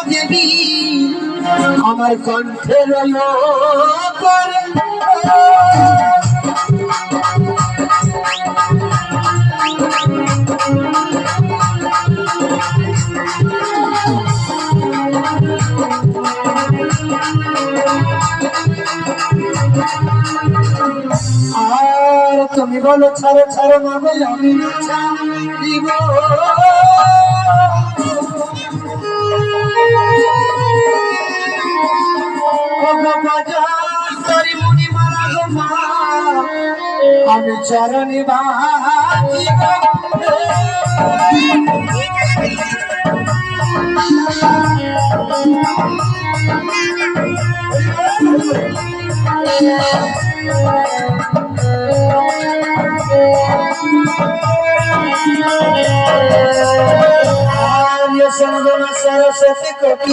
দেবী আমার কণ্ঠে রইল করে আর তুমি বলো ছাড়ো ছাড়ো না বলে আমি দিব আমি চরণে বাজিব सरस्वती को